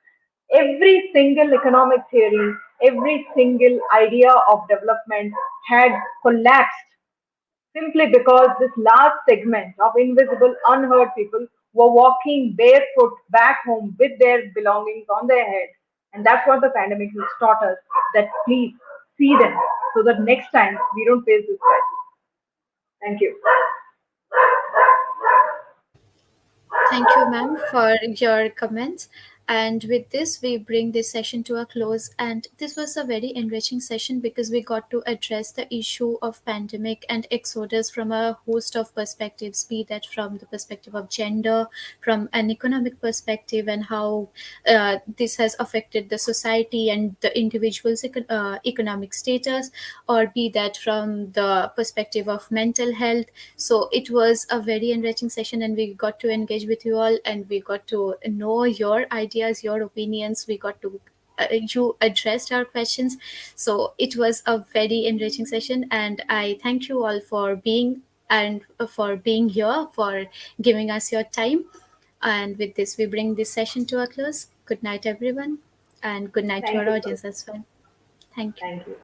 Speaker 4: Every single economic theory, every single idea of development had collapsed simply because this large segment of invisible, unheard people were walking barefoot back home with their belongings on their head. And that's what the pandemic has taught us, that please see them so that next time we don't face this crisis. Thank you.
Speaker 1: Thank you, ma'am, for your comments. And with this, we bring this session to a close. And this was a very enriching session because we got to address the issue of pandemic and exodus from a host of perspectives, be that from the perspective of gender, from an economic perspective, and how this has affected the society and the individual's economic status, or be that from the perspective of mental health. So it was a very enriching session, and we got to engage with you all, and we got to know your ideas, your opinions. We got to you addressed our questions. So it was a very enriching session, and I thank you all for being and for being here, for giving us your time. And with this, we bring this session to a close. Good night, everyone, and good night to
Speaker 4: Thank
Speaker 1: our
Speaker 4: you, sir.
Speaker 1: audience as well. Thank you.
Speaker 4: Thank you.